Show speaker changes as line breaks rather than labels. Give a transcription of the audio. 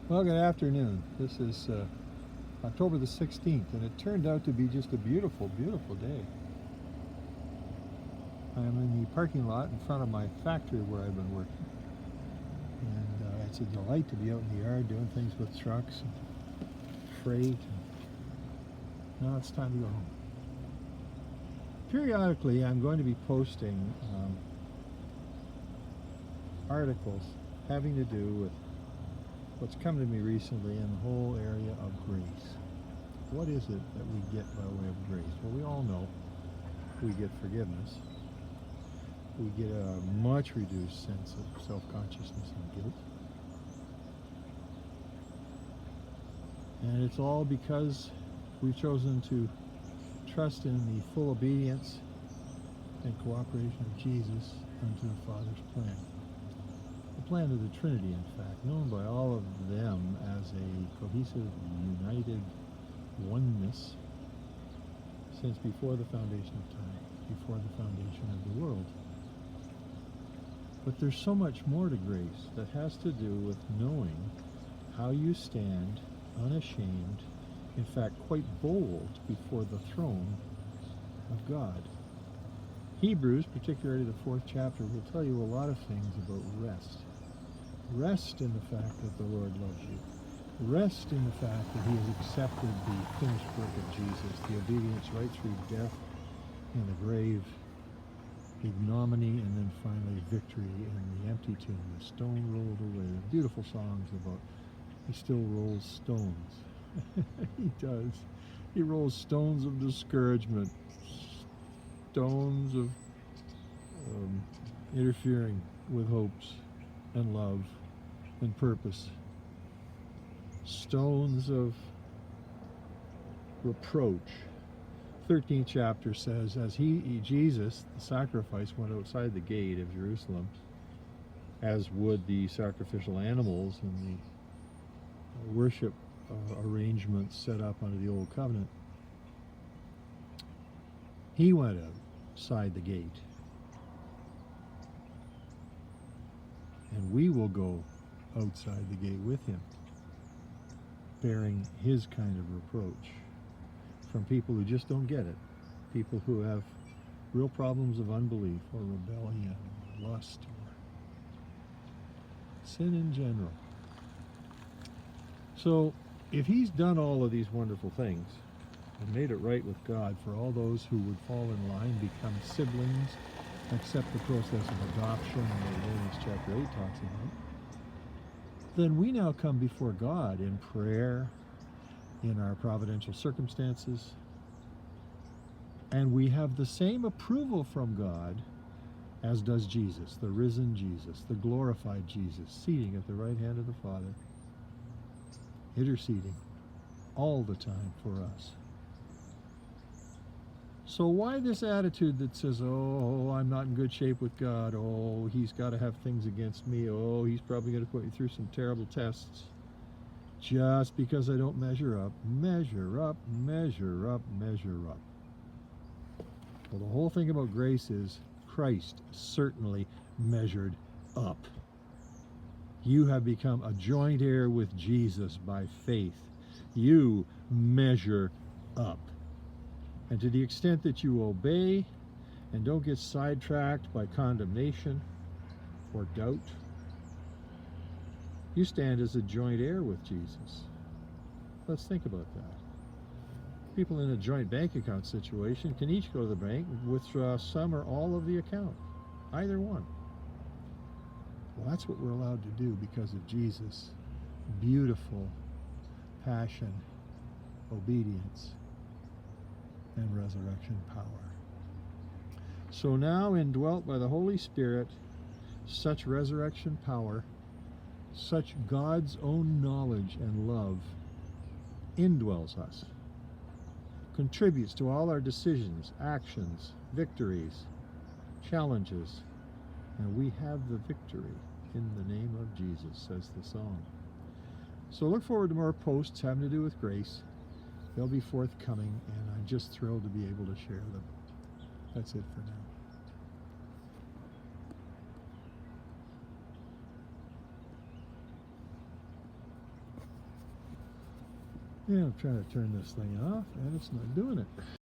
Well, good afternoon. This is October the 16th, and it turned out to be just a beautiful, beautiful day. I'm in the parking lot in front of my factory where I've been working, and it's a delight to be out in the yard doing things with trucks and freight. And now it's time to go home. Periodically, I'm going to be posting articles having to do with what's come to me recently in the whole area of grace. What is it that we get by way of grace? Well, we all know we get forgiveness. We get a much reduced sense of self-consciousness and guilt. And it's all because we've chosen to trust in the full obedience and cooperation of Jesus unto the Father's plan. The plan of the Trinity, in fact, known by all of them as a cohesive, united oneness since before the foundation of time, before the foundation of the world. But there's so much more to grace that has to do with knowing how you stand unashamed, in fact quite bold, before the throne of God. Hebrews, particularly the 4th chapter, will tell you a lot of things about rest. Rest in the fact that the Lord loves you. Rest in the fact that He has accepted the finished work of Jesus, the obedience right through death in the grave, ignominy, and then finally victory in the empty tomb, the stone rolled away. Beautiful songs about He still rolls stones. He does. He rolls stones of discouragement, stones of interfering with hopes and love and purpose, stones of reproach. 13th chapter says, as Jesus, the sacrifice, went outside the gate of Jerusalem, as would the sacrificial animals and the worship arrangements set up under the Old Covenant, He went outside the gate. And we will go outside the gate with Him, bearing His kind of reproach from people who just don't get it, people who have real problems of unbelief or rebellion or lust or sin in general. So if He's done all of these wonderful things and made it right with God for all those who would fall in line, become siblings, accept the process of adoption that Romans chapter 8 talks about, then we now come before God in prayer, in our providential circumstances, and we have the same approval from God as does Jesus, the risen Jesus, the glorified Jesus, seating at the right hand of the Father, interceding all the time for us. So why this attitude that says, oh, I'm not in good shape with God, oh, He's got to have things against me, oh, He's probably going to put me through some terrible tests just because I don't measure up, measure up, measure up, measure up. Well, the whole thing about grace is Christ certainly measured up. You have become a joint heir with Jesus by faith. You measure up. And to the extent that you obey and don't get sidetracked by condemnation or doubt, you stand as a joint heir with Jesus. Let's think about that. People in a joint bank account situation can each go to the bank and withdraw some or all of the account, either one. Well, that's what we're allowed to do because of Jesus' beautiful passion, obedience, and resurrection power. So now, indwelt by the Holy Spirit, such resurrection power, such God's own knowledge and love indwells us, contributes to all our decisions, actions, victories, challenges, and we have the victory in the name of Jesus, says the song. So look forward to more posts having to do with grace. They'll be forthcoming, and I'm just thrilled to be able to share them. That's it for now. Yeah, I'm trying to turn this thing off, and it's not doing it.